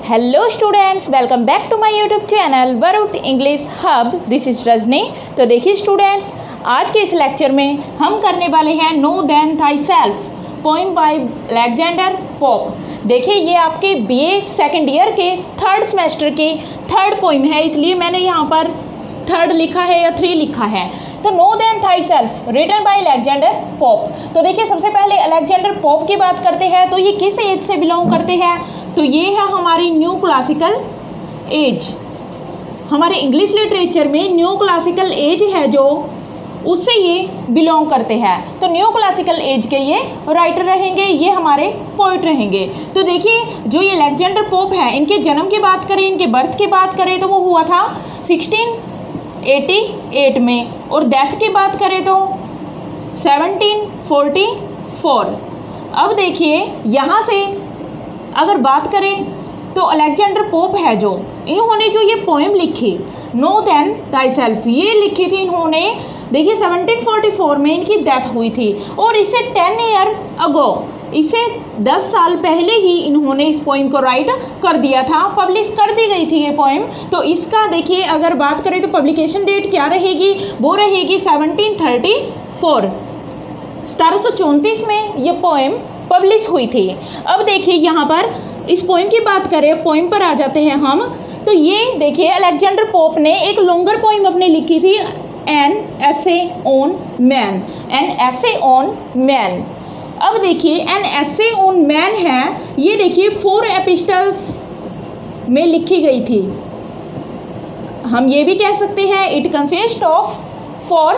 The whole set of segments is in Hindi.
Hello students, welcome back to my YouTube channel world English hub. This is Rajni. तो देखिए स्टूडेंट्स, आज के इस लेक्चर में हम करने वाले हैं know then thyself, poem by Alexander Pope. देखिए ये आपके बीए सेकेंड ईयर के थर्ड सेमेस्टर की थर्ड पोइम है, इसलिए मैंने यहाँ पर थर्ड लिखा है या 3 लिखा है। तो know then thyself written by Alexander Pope. तो देखिए सबसे पहले अलेक्जेंडर पोप की बात करते हैं। तो ये किस एज से बिलोंग करते हैं? तो ये है हमारी न्यू क्लासिकल एज। हमारे इंग्लिश लिटरेचर में न्यू क्लासिकल एज है जो, उससे ये बिलोंग करते हैं। तो न्यू क्लासिकल एज के ये राइटर रहेंगे, ये हमारे पोइट रहेंगे। तो देखिए जो ये अलेक्जेंडर पोप है, इनके जन्म की बात करें, इनके बर्थ की बात करें तो वो हुआ था 1688 में, और डेथ की बात करें तो 1744। अब देखिए यहाँ से अगर बात करें तो अलेक्जेंडर पोप है जो, इन्होंने जो ये पोएम लिखी नो देन थाईसेल्फ, ये लिखी थी इन्होंने। देखिए 1744 में इनकी डेथ हुई थी, और इससे 10 ईयर अगो, इससे 10 साल पहले ही इन्होंने इस पोइम को राइट कर दिया था, पब्लिश कर दी गई थी ये पोइम। तो इसका देखिए अगर बात करें तो पब्लिकेशन डेट क्या रहेगी, वो रहेगी 1734, 1734 में ये पोइम पब्लिश हुई थी। अब देखिए यहाँ पर इस पोइम की बात करें, पोइम पर आ जाते हैं हम। तो ये देखिए अलेक्जेंडर पोप ने एक लॉन्गर पोइम अपनी लिखी थी, an essay on man, an essay on man. अब देखिए एन एसे ऑन मैन है, ये देखिए 4 एपिस्टल्स में लिखी गई थी। हम ये भी कह सकते हैं इट कंसिस्ट ऑफ 4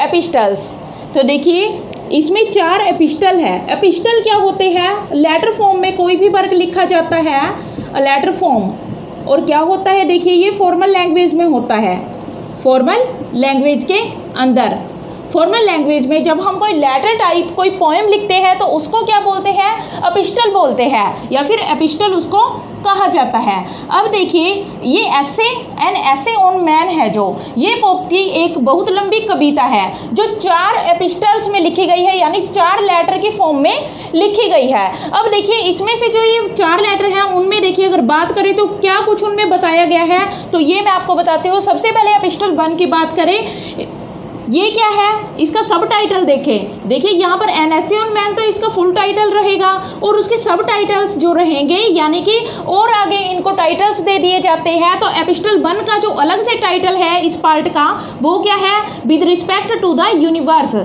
एपिस्टल्स। तो देखिए इसमें 4 एपिस्टल है। एपिस्टल क्या होते हैं? लेटर फॉर्म में कोई भी वर्क लिखा जाता है, लेटर फॉर्म। और क्या होता है, देखिए ये फॉर्मल लैंग्वेज में होता है, फॉर्मल लैंग्वेज के अंदर। फॉर्मल लैंग्वेज में जब हम कोई लेटर टाइप कोई पोएम लिखते हैं तो उसको क्या बोलते हैं? एपिस्टल बोलते हैं, या फिर एपिस्टल उसको कहा जाता है। अब देखिए ये एसे एन एसे ऑन मैन है जो, ये पोप की एक बहुत लंबी कविता है जो 4 एपिस्टल्स में लिखी गई है, यानी 4 लेटर की फॉर्म में लिखी गई है। अब देखिए इसमें से जो ये 4 लेटर हैं उनमें देखिए अगर बात करें तो क्या कुछ उनमें बताया गया है, तो ये मैं आपको बताती हूँ। सबसे पहले एपिस्टल 1 की बात करें, ये क्या है, इसका सब टाइटल देखें। देखिए यहाँ पर एन एसे ऑन मैन तो इसका फुल टाइटल रहेगा, और उसके सब टाइटल्स जो रहेंगे, यानी कि और आगे इनको टाइटल्स दे दिए जाते हैं। तो एपिस्टल 1 का जो अलग से टाइटल है इस पार्ट का, वो क्या है? With respect to the universe,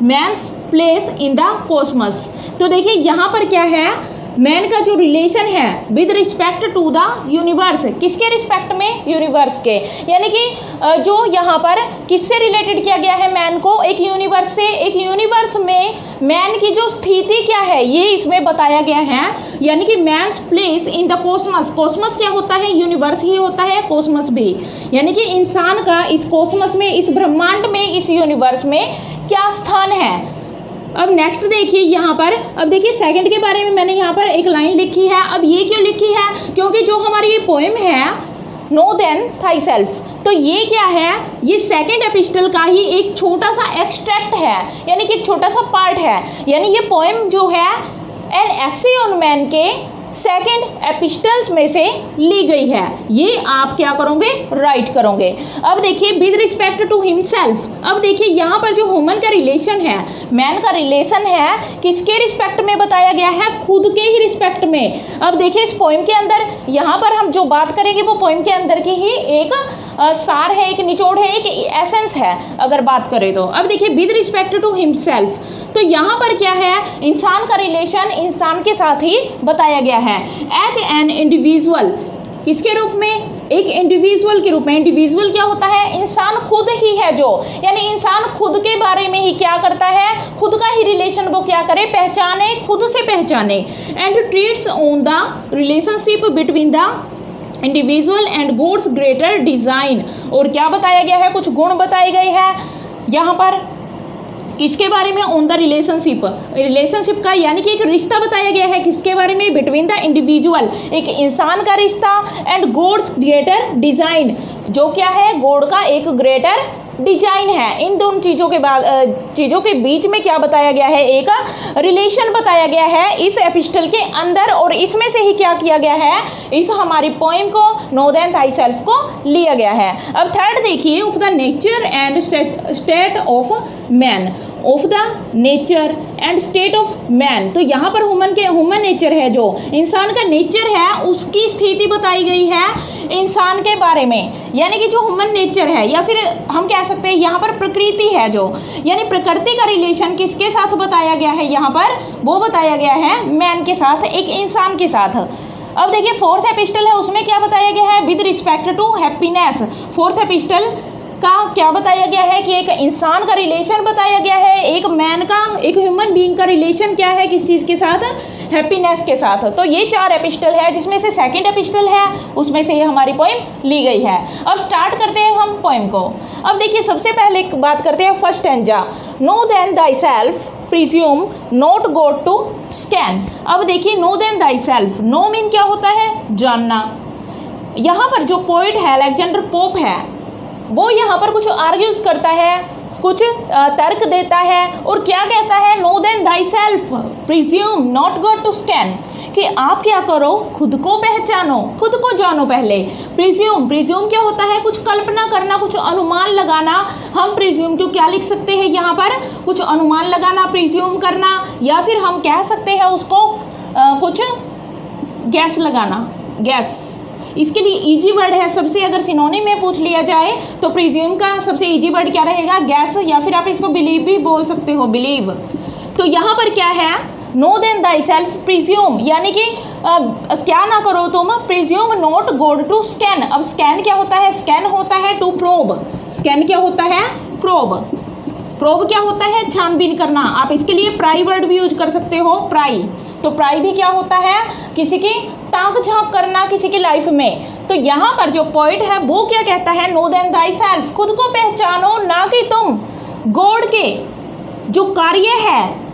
man's place in the cosmos. तो देखिए यहाँ पर क्या है, मैन का जो रिलेशन है with respect to the universe, किसके रिस्पेक्ट में? यूनिवर्स के। यानी कि जो यहाँ पर किससे रिलेटेड किया गया है मैन को? एक यूनिवर्स से। एक यूनिवर्स में मैन की जो स्थिति क्या है ये इसमें बताया गया है, यानी कि man's place in the cosmos. Cosmos क्या होता है? यूनिवर्स ही होता है, कॉस्मस भी, यानी कि इंसान का इस कॉस्मस में, इस ब्रह्मांड में, इस यूनिवर्स में क्या स्थान है। अब नेक्स्ट देखिए यहाँ पर, अब देखिए सेकंड के बारे में मैंने यहाँ पर एक लाइन लिखी है। अब ये क्यों लिखी है? क्योंकि जो हमारी ये पोएम है नो देन थाईसेल्फ, तो ये क्या है? ये सेकंड एपिस्टल का ही एक छोटा सा एक्सट्रैक्ट है, यानी कि एक छोटा सा पार्ट है। यानी ये पोएम जो है एन एसे ऑन मैन के सेकेंड एपिस्टल्स में से ली गई है। ये आप क्या करोगे? राइट करोगे। अब देखिए विद रिस्पेक्ट टू हिमसेल्फ। अब देखिए यहाँ पर जो ह्यूमन का रिलेशन है, मैन का रिलेशन है, किसके रिस्पेक्ट में बताया गया है? खुद के ही रिस्पेक्ट में। अब देखिए इस पोइम के अंदर यहाँ पर हम जो बात करेंगे वो पोइम के अंदर की ही एक सार है, एक निचोड़ है, एक एसेंस है अगर बात करें तो। अब देखिए विद रिस्पेक्ट टू हिमसेल्फ, तो यहाँ पर क्या है? इंसान का रिलेशन इंसान के साथ ही बताया गया है। एज एन इंडिविजुअल, किसके रूप में? एक इंडिविजुअल के रूप में। इंडिविजुअल क्या होता है? इंसान खुद ही है जो, यानी इंसान खुद के बारे में ही क्या करता है? खुद का ही रिलेशन वो क्या करे? पहचाने, खुद से पहचाने। And treats on the relationship between the individual and God's greater design. और क्या बताया गया है? कुछ गुण बताए गए हैं यहाँ पर, किसके बारे में? ऑन द रिलेशनशिप, रिलेशनशिप का, यानी कि एक रिश्ता बताया गया है, किसके बारे में? बिटवीन द इंडिविजुअल, एक इंसान का रिश्ता, एंड गॉड्स ग्रेटर डिजाइन, जो क्या है? गॉड का एक ग्रेटर डिजाइन है। इन दोनों चीज़ों के बीच में क्या बताया गया है, एक रिलेशन बताया गया है इस एपिस्टल के अंदर, और इसमें से ही क्या किया गया है, इस हमारी पोइम को नो देन थाईसेल्फ को लिया गया है। अब थर्ड देखिए, of the nature and state of man, of the nature and state of man. तो यहाँ पर ह्यूमन नेचर है, जो इंसान का नेचर है उसकी स्थिति बताई गई है इंसान के बारे में, यानी कि जो ह्यूमन नेचर है, या फिर हम कह सकते हैं यहाँ पर प्रकृति है जो, यानी प्रकृति का रिलेशन किसके साथ बताया गया है, यहाँ पर वो बताया गया है मैन के साथ, एक इंसान के साथ। अब देखिए फोर्थ एपिस्टल है, उसमें क्या बताया गया है, with respect to happiness. Fourth epistle का क्या बताया गया है कि एक इंसान का रिलेशन बताया गया है, एक मैन का, एक ह्यूमन बीइंग का रिलेशन क्या है, किस चीज़ के साथ, हैप्पीनेस के साथ। तो ये 4 एपिस्टल है, जिसमें से सेकंड एपिस्टल है, उसमें से ये हमारी पोइम ली गई है। अब स्टार्ट करते हैं हम पोइम को। अब देखिए सबसे पहले बात करते हैं first stanza, know then thyself presume not God to scan. अब देखिए know then thyself, know mean क्या होता है, जानना। यहाँ पर जो पोइट है अलेक्जेंडर पोप है, वो यहाँ पर कुछ आर्ग्यूज करता है, कुछ तर्क देता है, और क्या कहता है, know then thyself presume not God to scan, कि आप क्या करो, खुद को पहचानो, खुद को जानो पहले। प्रिज्यूम क्या होता है, कुछ कल्पना करना, कुछ अनुमान लगाना। हम प्रिज्यूम को क्या लिख सकते हैं यहाँ पर, कुछ अनुमान लगाना, प्रिज्यूम करना, या फिर हम कह सकते हैं उसको कुछ गैस लगाना, गैस। इसके लिए इजी वर्ड है सबसे, अगर सिनोनिम में पूछ लिया जाए तो प्रिज्यूम का सबसे इजी वर्ड क्या रहेगा, गैस, या फिर आप इसको बिलीव भी बोल सकते हो, बिलीव। तो यहाँ पर क्या है, नो देन थाईसेल्फ प्रिज्यूम, यानी कि क्या ना करो तुम, presume not God to scan. अब स्कैन क्या होता है, स्कैन होता है टू प्रोब। स्कैन क्या होता है, प्रोब। प्रोब क्या होता है, छानबीन करना। आप इसके लिए प्राई वर्ड भी यूज कर सकते हो, प्राई। तो प्राई भी क्या होता है, किसी की ताक झांक करना किसी की लाइफ में। तो यहाँ पर जो पॉइंट है वो क्या कहता है, नो देन थाईसेल्फ, खुद को पहचानो, ना कि तुम गॉड के जो कार्य है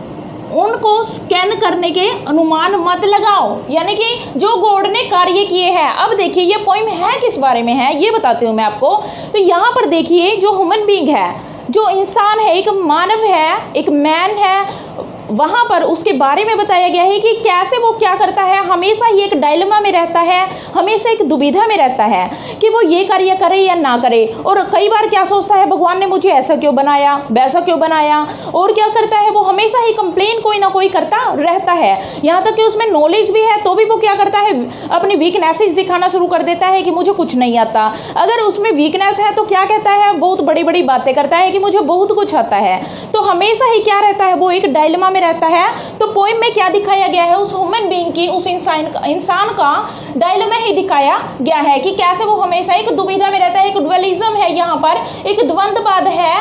उनको स्कैन करने के अनुमान मत लगाओ, यानी कि जो गॉड ने कार्य किए हैं। अब देखिए ये पोइम है किस बारे में है, ये बताती हूँ मैं आपको। तो यहाँ पर देखिए जो ह्यूमन बीइंग है, जो इंसान है, एक मानव है, एक मैन है, वहाँ पर उसके बारे में बताया गया है कि कैसे वो क्या करता है, हमेशा ही एक डायलेमा में रहता है, हमेशा एक दुविधा में रहता है कि वो ये कार्य करे या ना करे। और कई बार क्या सोचता है, भगवान ने मुझे ऐसा क्यों बनाया, वैसा क्यों बनाया। और क्या करता है, वो हमेशा ही कंप्लेन कोई ना कोई करता रहता है। यहाँ तक कि उसमें नॉलेज भी है तो भी वो क्या करता है, अपनी वीकनेसेस दिखाना शुरू कर देता है कि मुझे कुछ नहीं आता। अगर उसमें वीकनेस है तो क्या कहता है, बहुत बड़ी बड़ी बातें करता है कि मुझे बहुत कुछ आता है। तो हमेशा ही क्या रहता है, वो एक डायलेमा रहता है। तो पोइम में क्या दिखाया गया है, उस ह्यूमन बीइंग की, उस इंसान का डायलेमा ही दिखाया गया है कि कैसे वो हमेशा एक दुविधा में रहता है। एक ड्युअलिज्म है यहाँ पर, एक द्वंद्ववाद है,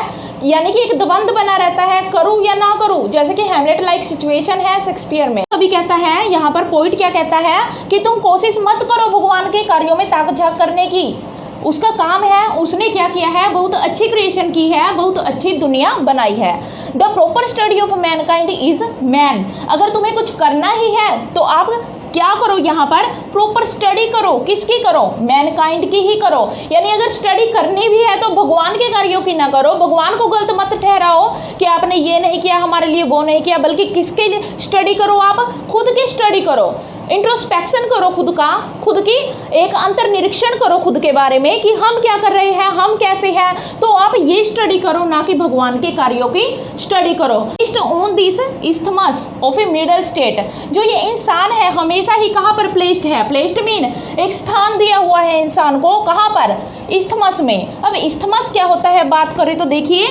यानी कि एक द्वंद्व बना रहता है, करूं या ना करूं, जैसे कि हैमलेट लाइक सिचुएशन है शेक्सपियर में। कभी कहता है यहाँ पर पोइट क्या कहता है कि तुम कोशिश मत करो भगवान के कार्यों में ताक झांक करने की, उसका काम है, उसने क्या किया है, बहुत अच्छी क्रिएशन की है, बहुत अच्छी दुनिया बनाई है। The proper study of Mankind is man. अगर तुम्हें कुछ करना ही है तो आप क्या करो, यहाँ पर प्रॉपर स्टडी करो। किसकी करो, मैनकाइंड की ही करो। यानी अगर स्टडी करनी भी है तो भगवान के कार्यों की ना करो, भगवान को गलत मत ठहराओ कि आपने ये नहीं किया, हमारे लिए वो नहीं किया, बल्कि किसके लिए स्टडी करो, आप खुद की स्टडी करो, इंट्रोस्पेक्शन करो खुद का, खुद की एक अंतर्निरीक्षण करो खुद के बारे में कि हम क्या कर रहे हैं, हम कैसे हैं। तो आप ये स्टडी करो, ना कि भगवान के कार्यों की स्टडी करो। Based on this isthmus of A middle state, जो ये इंसान है हमेशा ही कहाँ पर प्लेस्ड है, प्लेस्ड मीन एक स्थान दिया हुआ है इंसान को, कहाँ पर, इस्थमस में। अब इस्थमस क्या होता है बात करें तो देखिए,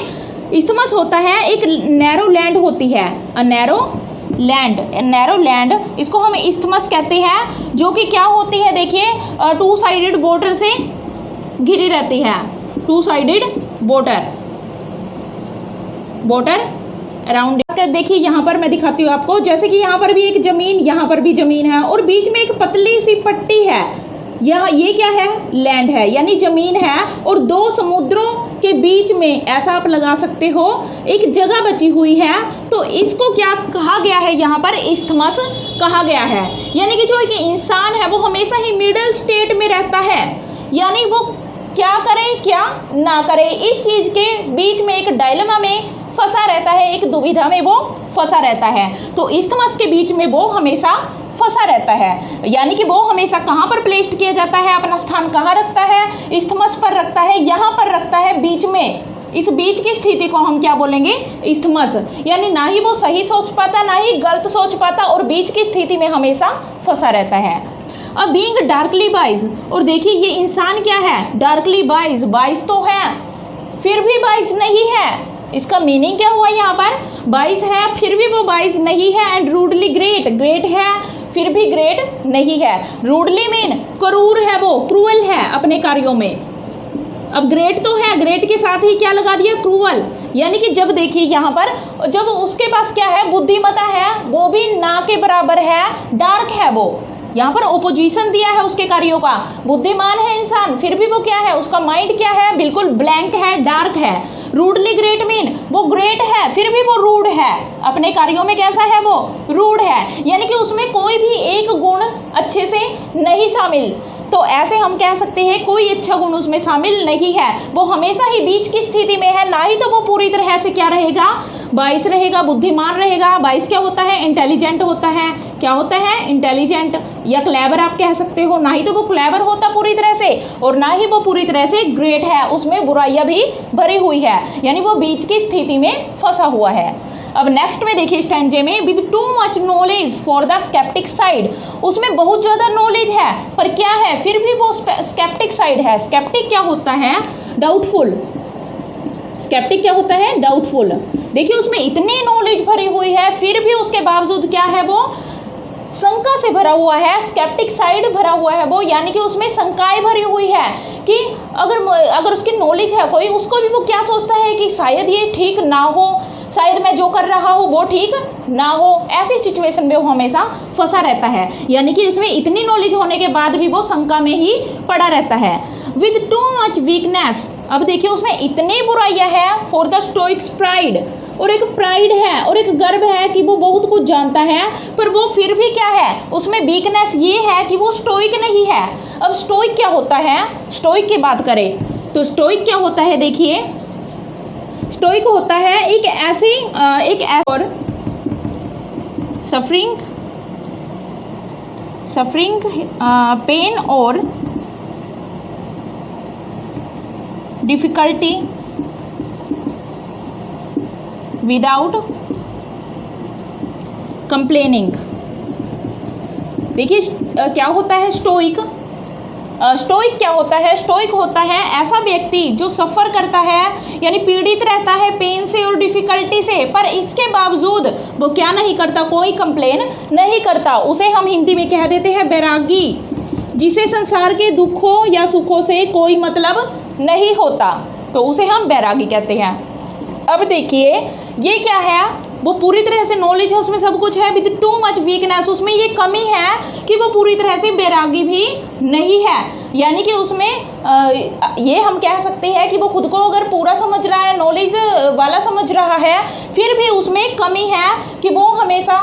इस्थमस होता है एक नैरो लैंड होती है, नैरो लैंड, इसको हम इस्थमस कहते हैं, जो कि क्या होती है देखिए, टू साइडेड बॉर्डर से घिरी रहती है, टू साइडेड बॉर्डर अराउंड। देखिए यहाँ पर मैं दिखाती हूँ आपको, जैसे कि यहाँ पर भी एक जमीन, यहाँ पर भी जमीन है, और बीच में एक पतली सी पट्टी है, ये क्या है, लैंड है, यानी जमीन है, और दो समुद्रों के बीच में ऐसा आप लगा सकते हो एक जगह बची हुई है। तो इसको क्या कहा गया है, यहाँ पर इस्थमस कहा गया है। यानी कि जो एक इंसान है वो हमेशा ही मिडिल स्टेट में रहता है, यानी वो क्या करे क्या ना करे, इस चीज़ के बीच में एक डायलेमा में फंसा रहता है, एक दुविधा में वो फंसा रहता है। तो इस्थमस के बीच में वो हमेशा फंसा रहता है, यानी कि वो हमेशा कहाँ पर प्लेस्ड किया जाता है, अपना स्थान कहाँ रखता है, इस्थमस पर रखता है, यहाँ पर रखता है बीच में। इस बीच की स्थिति को हम क्या बोलेंगे, इस्थमस। यानी ना ही वो सही सोच पाता ना ही गलत सोच पाता, और बीच की स्थिति में हमेशा फंसा रहता है। अब बीइंग डार्कली वाइज, और देखिए ये इंसान क्या है, डार्कली वाइज, वाइज तो है फिर भी वाइज नहीं है। इसका मीनिंग क्या हुआ, यहाँ पर वाइज है फिर भी वो वाइज नहीं है। एंड रूडली ग्रेट, ग्रेट है फिर भी ग्रेट नहीं है। रूडली मीन क्रूर है, वो क्रूअल है अपने कार्यों में। अब ग्रेट तो है, ग्रेट के साथ ही क्या लगा दिया, क्रूअल। यानी कि जब देखिए यहाँ पर, जब उसके पास क्या है, बुद्धिमत्ता है, वो भी ना के बराबर है, डार्क है वो। यहाँ पर ओपोजिशन दिया है उसके कार्यों का। बुद्धिमान है इंसान फिर भी वो क्या है, उसका माइंड क्या है, बिल्कुल ब्लैंक है, डार्क है। रूडली ग्रेट मीन वो ग्रेट है फिर भी वो रूड है, अपने कार्यों में कैसा है, वो रूड है। यानी कि उसमें कोई भी एक गुण अच्छे से नहीं शामिल। तो ऐसे हम कह सकते हैं कोई अच्छा गुण उसमें शामिल नहीं है, वो हमेशा ही बीच की स्थिति में है। ना ही तो वो पूरी तरह से क्या रहेगा, वाइस रहेगा, बुद्धिमान रहेगा। वाइस क्या होता है, इंटेलिजेंट होता है। क्या होता है, इंटेलिजेंट या क्लेवर आप कह सकते हो। ना ही तो वो क्लेवर होता पूरी तरह से, और ना ही वो पूरी तरह से ग्रेट है, उसमें बुराइयां भी भरी हुई है, यानी वो बीच की स्थिति में फंसा हुआ है। अब नेक्स्ट में देखिए स्टैंजे में, with too much knowledge for the sceptic side, उसमें बहुत ज़्यादा नॉलेज है पर क्या है, फिर भी वो स्केप्टिक साइड है। स्केप्टिक क्या होता है, डाउटफुल। स्केप्टिक क्या होता है, डाउटफुल। देखिए उसमें इतनी नॉलेज भरी हुई है फिर भी उसके बावजूद क्या है, वो शंका से भरा हुआ है, स्केप्टिक साइड भरा हुआ है वो। यानी कि उसमें शंकाएं भरी हुई है कि अगर उसकी नॉलेज है कोई, उसको भी वो क्या सोचता है कि शायद ये ठीक ना हो, शायद मैं जो कर रहा हूँ वो ठीक ना हो। ऐसी सिचुएशन में वो हमेशा फंसा रहता है। यानी कि उसमें इतनी नॉलेज होने के बाद भी वो शंका में ही पड़ा रहता है। विद टू मच वीकनेस, अब देखिए उसमें इतनी बुराइयां हैं फॉर द स्टोइक्स प्राइड, और एक प्राइड है और एक गर्व है कि वो बहुत कुछ जानता है, पर वो फिर भी क्या है, उसमें वीकनेस ये है कि वो स्टोइक नहीं है। अब स्टोइक क्या होता है, स्टोइक की बात करें तो स्टोइक क्या होता है, देखिए स्टोइक होता है एक ऐसी और सफरिंग पेन और डिफिकल्टी विदाउट कंप्लेनिंग। देखिए क्या होता है स्टोइक, स्टोइक क्या होता है, स्टोइक होता है ऐसा व्यक्ति जो सफ़र करता है, यानी पीड़ित रहता है पेन से और डिफ़िकल्टी से, पर इसके बावजूद वो क्या नहीं करता, कोई कंप्लेन नहीं करता। उसे हम हिंदी में कह देते हैं बैरागी, जिसे संसार के दुखों या सुखों से कोई मतलब नहीं होता, तो उसे हम बैरागी कहते हैं। अब देखिए ये क्या है, वो पूरी तरह से नॉलेज है, उसमें सब कुछ है, विद टू मच वीकनेस, उसमें ये कमी है कि वो पूरी तरह से बैरागी भी नहीं है। यानी कि उसमें ये हम कह सकते हैं कि वो खुद को अगर पूरा समझ रहा है, नॉलेज वाला समझ रहा है, फिर भी उसमें कमी है कि वो हमेशा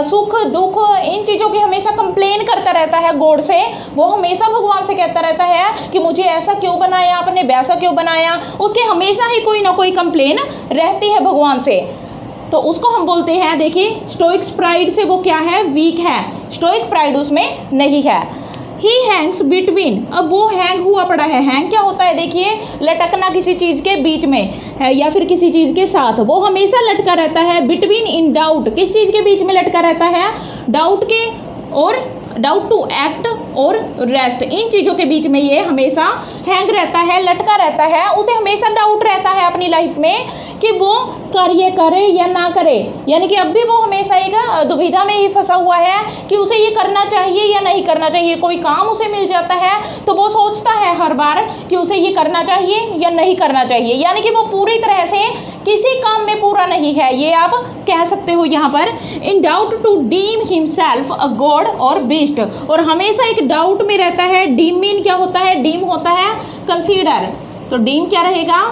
सुख दुख इन चीज़ों की हमेशा कंप्लेन करता रहता है गॉड से। वो हमेशा भगवान से कहता रहता है कि मुझे ऐसा क्यों बनाया आपने, वैसा क्यों बनाया। उसके हमेशा ही कोई ना कोई कंप्लेन रहती है भगवान से, तो उसको हम बोलते हैं, देखिए स्टोइक्स प्राइड से वो क्या है, वीक है। स्टोइक प्राइड उसमें नहीं है। ही हैंग्स बिटवीन, अब वो हैंग हुआ पड़ा है। हैंग क्या होता है, देखिए लटकना किसी चीज़ के बीच में है या फिर किसी चीज़ के साथ, वो हमेशा लटका रहता है। बिटवीन इन डाउट, किस चीज़ के बीच में लटका रहता है, डाउट के और डाउट टू एक्ट और रेस्ट, इन चीज़ों के बीच में ये हमेशा हैंग रहता है, लटका रहता है। उसे हमेशा डाउट रहता है अपनी लाइफ में कि वो कार्य करे या ना करे, यानी कि अब भी वो हमेशा एक दुविधा में ही फंसा हुआ है कि उसे ये करना चाहिए या नहीं करना चाहिए। कोई काम उसे मिल जाता है तो वो सोचता है हर बार कि उसे ये करना चाहिए या नहीं करना चाहिए, यानी कि वो पूरी तरह से किसी काम में पूरा नहीं है, ये आप कह सकते हो यहाँ पर। In doubt to deem himself a god or beast, और हमेशा एक डाउट में रहता है। डीम मीन क्या होता है, डीम होता है कंसीडर, तो डीम क्या रहेगा,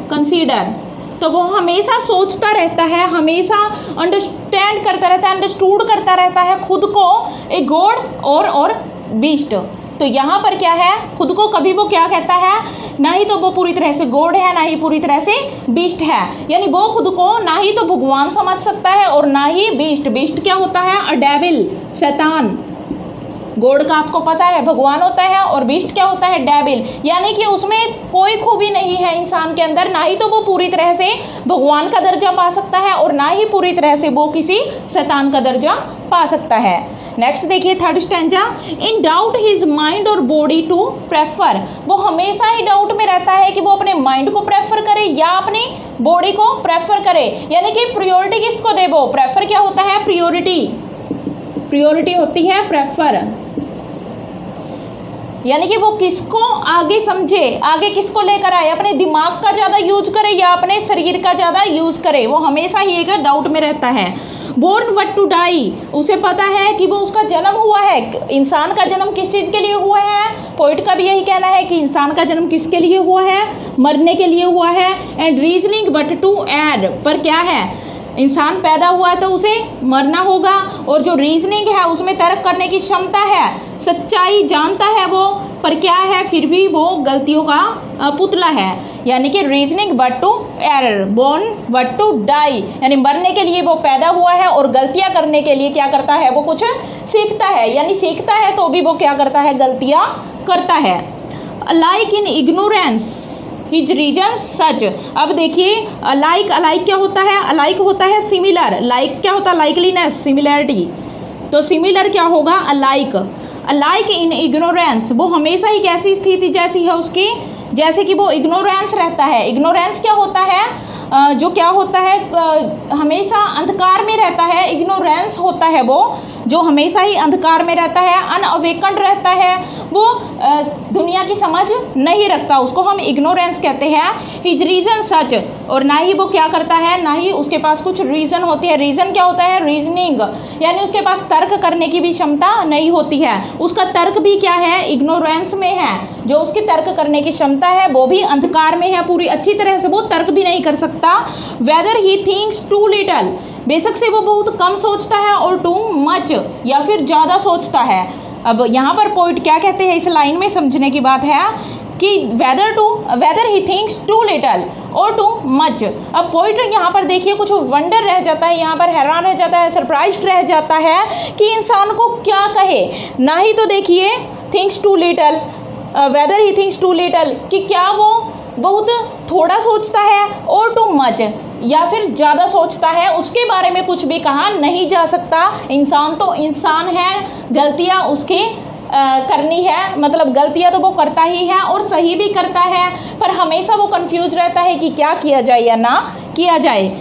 कंसीडर। तो वो हमेशा सोचता रहता है, हमेशा अंडरस्टैंड करता रहता है, अंडरस्टूड करता रहता है खुद को ए गॉड और बीस्ट। तो यहाँ पर क्या है, खुद को कभी वो क्या कहता है, ना ही तो वो पूरी तरह से गॉड है, ना ही पूरी तरह से बीस्ट है। यानी वो खुद को ना ही तो भगवान समझ सकता है और ना ही बीस्ट। बीस्ट क्या होता है, अ डेविल, शैतान। गॉड का आपको पता है भगवान होता है, और बीस्ट क्या होता है, डेविल। यानी कि उसमें कोई खूबी नहीं है इंसान के अंदर, ना ही तो वो पूरी तरह से भगवान का दर्जा पा सकता है और ना ही पूरी तरह से वो किसी शैतान का दर्जा पा सकता है। नेक्स्ट देखिए third stanza, in doubt his mind और बॉडी टू प्रेफर। वो हमेशा ही डाउट में रहता है कि वो अपने माइंड को प्रेफर करे या अपनी बॉडी को प्रेफर करे। यानी कि प्रियोरिटी किसको दे, वो प्रेफर क्या होता है, प्रियोरिटी। प्रियोरिटी होती है प्रेफर, यानी कि वो किसको आगे समझे, आगे किसको लेकर आए, अपने दिमाग का ज़्यादा यूज करे या अपने शरीर का ज़्यादा यूज करे। वो हमेशा ही एक डाउट में रहता है। बोर्न बट टू डाई, उसे पता है कि वो उसका जन्म हुआ है। इंसान का जन्म किस चीज़ के लिए हुआ है, पोइट का भी यही कहना है कि इंसान का जन्म किसके लिए हुआ है, मरने के लिए हुआ है। And reasoning but to add, पर क्या है, इंसान पैदा हुआ है तो उसे मरना होगा, और जो रीजनिंग है उसमें तर्क करने की क्षमता है, सच्चाई जानता है वो, पर क्या है, फिर भी वो गलतियों का पुतला है। यानी कि reasoning but to error, born but to die, यानी मरने के लिए वो पैदा हुआ है और गलतियां करने के लिए क्या करता है, वो कुछ सीखता है। यानी सीखता है तो भी वो क्या करता है, गलतियां करता है। Like in ignorance his reason such. अब देखिए अलाइक, अलाइक क्या होता है, अलाइक होता है सिमिलर। लाइक क्या होता है, लाइकलीनेस, सिमिलैरिटी। तो सिमिलर क्या होगा, अलाइक। अलाइक इन इग्नोरेंस, वो हमेशा ही कैसी स्थिति जैसी है उसकी, जैसे कि वो इग्नोरेंस रहता है। इग्नोरेंस क्या होता है, जो क्या होता है, हमेशा अंधकार में रहता है। इग्नोरेंस होता है वो जो हमेशा ही अंधकार में रहता है, अनअवेकन्ड रहता है, वो दुनिया की समझ नहीं रखता, उसको हम इग्नोरेंस कहते हैं। हिज रीजन सच, और ना ही वो क्या करता है, ना ही उसके पास कुछ रीज़न होती है। रीज़न क्या होता है, रीजनिंग, यानी उसके पास तर्क करने की भी क्षमता नहीं होती है। उसका तर्क भी क्या है, इग्नोरेंस में है। जो उसकी तर्क करने की क्षमता है वो भी अंधकार में है, पूरी अच्छी तरह से वो तर्क भी नहीं कर सकता। Whether he thinks too little, बेशक से वो बहुत कम सोचता है, और टू मच, या फिर ज़्यादा सोचता है। अब यहाँ पर पॉइंट क्या कहते हैं, इस लाइन में समझने की बात है कि whether he thinks too little or too much. अब पॉइंट यहाँ पर देखिए कुछ वंडर रह जाता है, यहाँ पर हैरान रह जाता है, सरप्राइज रह जाता है कि इंसान को क्या कहे। ना ही तो देखिए thinks too little, whether he thinks too little, कि क्या वो बहुत थोड़ा सोचता है, और टू मच, या फिर ज़्यादा सोचता है, उसके बारे में कुछ भी कहा नहीं जा सकता। इंसान तो इंसान है, गलतियाँ उसकी करनी है, मतलब गलतियाँ तो वो करता ही है और सही भी करता है, पर हमेशा वो कंफ्यूज रहता है कि क्या किया जाए या ना किया जाए।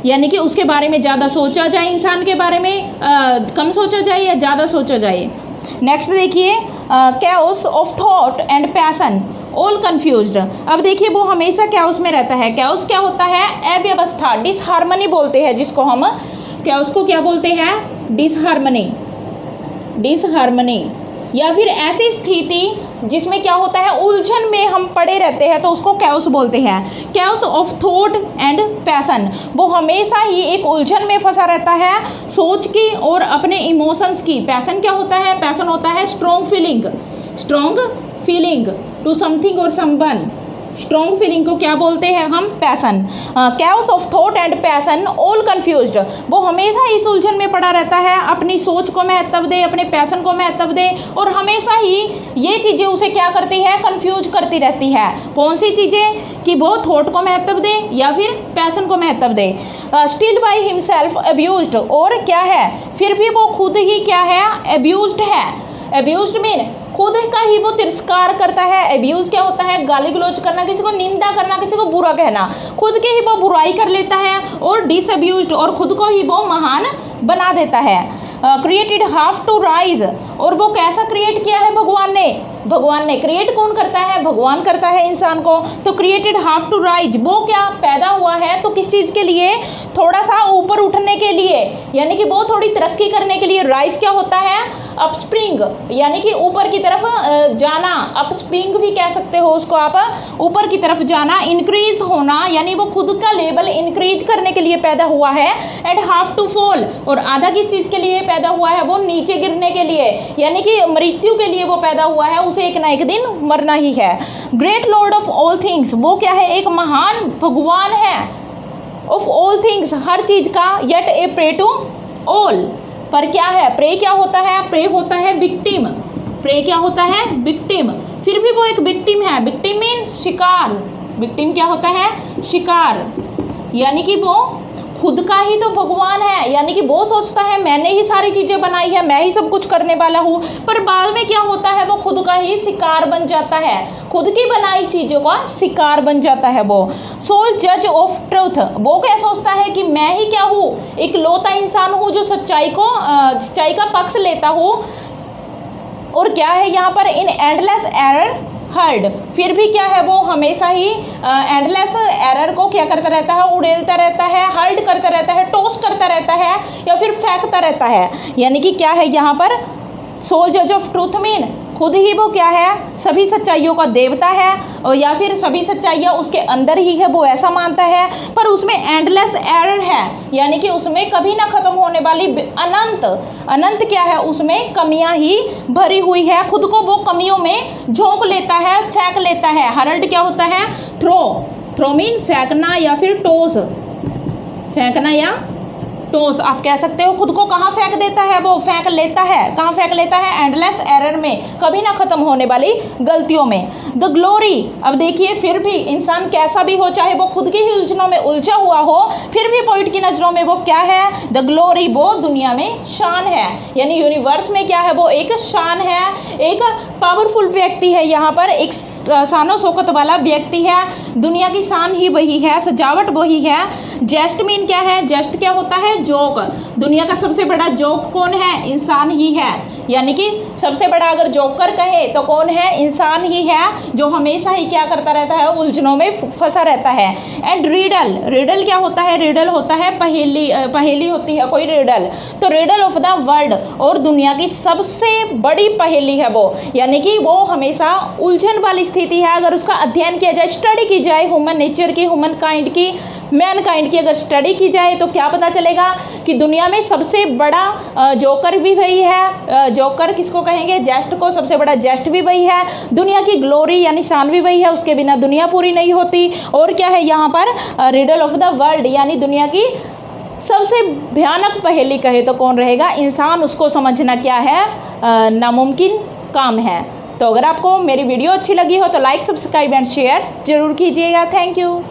यानी कि उसके बारे में ज़्यादा सोचा जाए, इंसान के बारे में कम सोचा जाए या ज़्यादा सोचा जाए। नेक्स्ट देखिए chaos of thought and passion, all confused. अब देखिए वो हमेशा कैओस में रहता है। कैओस क्या होता है, अव्यवस्था, डिसहार्मनी बोलते हैं जिसको हम। कैओस को क्या बोलते हैं, डिसहार्मनी, डिसहार्मनी, या फिर ऐसी स्थिति जिसमें क्या होता है, उलझन में हम पड़े रहते हैं, तो उसको कैओस बोलते हैं। Chaos of thought and passion, वो हमेशा ही एक उलझन में फंसा रहता है, सोच की और अपने इमोशंस की। पैशन क्या होता है, पैशन होता है strong feeling, strong feeling to something or someone. Strong feeling को क्या बोलते हैं हम, passion. Chaos of thought and passion, all confused, वो हमेशा इस उलझन में पड़ा रहता है, अपनी सोच को महत्व दे, अपने पैशन को महत्व दे, और हमेशा ही ये चीज़ें उसे क्या करती है, कन्फ्यूज करती रहती है। कौन सी चीज़ें, कि वो थॉट को महत्व दे या फिर पैशन को महत्व दे। स्टिल बाई हिमसेल्फ अब्यूज्ड, और क्या है, फिर भी वो खुद ही क्या है, अब्यूज्ड है। अब्यूज्ड मीन खुद का ही वो तिरस्कार करता है। अब्यूज क्या होता है, गाली गलौज करना, किसी को निंदा करना, किसी को बुरा कहना, खुद के ही वो बुराई कर लेता है। और डिसअब्यूज्ड, और खुद को ही वो महान बना देता है। क्रिएटेड हाफ टू राइज, और वो कैसा क्रिएट किया है भगवान ने, भगवान ने क्रिएट कौन करता है, भगवान करता है इंसान को। तो क्रिएटेड हाफ टू राइज, वो क्या पैदा हुआ है तो किस चीज़ के लिए, थोड़ा सा ऊपर उठने के लिए, यानी कि वो थोड़ी तरक्की करने के लिए। राइज क्या होता है, अपस्प्रिंग, यानी कि ऊपर की तरफ जाना, अपस्प्रिंग भी कह सकते हो उसको आप, ऊपर की तरफ जाना। इंक्रीज होना, यानी वो खुद का लेवल इंक्रीज करने के लिए पैदा हुआ है। एंड हाफ टू फॉल, और आधा किस चीज़ के लिए पैदा हुआ है, वो नीचे गिरने के लिए, यानी कि मृत्यु के लिए वो पैदा हुआ है, उसे एक ना एक दिन मरना ही है। Great lord of all things, वो क्या है, एक महान भगवान है। ऑफ ऑल थिंग्स, हर चीज़ का। Yet a prey to all, पर क्या है, प्रे क्या होता है, प्रे होता है विक्टिम। प्रे क्या होता है, विक्टिम। फिर भी वो एक विक्टिम है। विक्टिम मीन शिकार। विक्टिम क्या होता है, शिकार। यानी कि वो खुद का ही तो भगवान है, यानी कि वो सोचता है मैंने ही सारी चीज़ें बनाई है, मैं ही सब कुछ करने वाला हूँ, पर बाद में क्या होता है, वो खुद का ही शिकार बन जाता है, खुद की बनाई चीज़ों का शिकार बन जाता है वो। सोल जज ऑफ ट्रूथ, वो क्या सोचता है कि मैं ही क्या हूँ, इकलौता इंसान हूँ जो सच्चाई का पक्ष लेता हूँ। और क्या है यहाँ पर, इन एंडलेस एरर हर्ड, फिर भी क्या है, वो हमेशा ही एंडलेस एरर को क्या करता रहता है, उड़ेलता रहता है, हर्ड करता रहता है, टॉस करता रहता है, या फिर फेंकता रहता है। यानी कि क्या है यहाँ पर, सोल जज ऑफ ट्रूथ मीन खुद ही वो क्या है, सभी सच्चाइयों का देवता है, और या फिर सभी सच्चाइयाँ उसके अंदर ही है, वो ऐसा मानता है। पर उसमें एंडलेस एरर है, यानी कि उसमें कभी ना खत्म होने वाली अनंत क्या है, उसमें कमियां ही भरी हुई है। खुद को वो कमियों में झोंक लेता है, फेंक लेता है। हरल्ड क्या होता है, थ्रो मीन फेंकना या फिर टॉस, फेंकना या टॉस आप कह सकते हो। खुद को कहाँ फेंक देता है, वो फेंक लेता है, कहाँ फेंक लेता है, एंडलेस एरर में, कभी ना खत्म होने वाली गलतियों में। द ग्लोरी, अब देखिए फिर भी इंसान कैसा भी हो, चाहे वो खुद की ही उलझनों में उलझा हुआ हो, फिर भी पोइट की नज़रों में वो क्या है, द ग्लोरी, वो दुनिया में शान है, यानी यूनिवर्स में क्या है, वो एक शान है, एक पावरफुल व्यक्ति है, यहाँ पर एक शानो शौकत वाला व्यक्ति है। दुनिया की शान ही वही है, सजावट वही है। जेस्ट मीन क्या है, जेस्ट क्या होता है, जोक। दुनिया का सबसे बड़ा जोक कौन है, इंसान ही है, यानी कि सबसे बड़ा अगर जोकर कहे तो कौन है, इंसान ही है, जो हमेशा ही क्या करता रहता है, उलझनों में फंसा रहता है। एंड रीडल, रीडल क्या होता है, रीडल होता है पहेली होती है कोई रीडल, तो रीडल ऑफ द वर्ल्ड, और दुनिया की सबसे बड़ी पहेली है वो, यानी कि वो हमेशा उलझन वाली स्थिति है। अगर उसका अध्ययन किया जाए, स्टडी की जाए, ह्यूमन नेचर की, ह्यूमन काइंड की, मैन काइंड की अगर स्टडी की जाए, तो क्या पता चलेगा कि दुनिया में सबसे बड़ा जोकर भी वही है। जोकर किसको कहेंगे, जेस्ट को, सबसे बड़ा जेस्ट भी वही है। दुनिया की ग्लोरी यानी शान भी वही है, उसके बिना दुनिया पूरी नहीं होती। और क्या है यहाँ पर, रिडल ऑफ द वर्ल्ड, यानी दुनिया की सबसे भयानक पहेली कहे तो कौन रहेगा, इंसान। उसको समझना क्या है, नामुमकिन काम है। तो अगर आपको मेरी वीडियो अच्छी लगी हो तो लाइक, सब्सक्राइब एंड शेयर जरूर कीजिएगा। Thank you.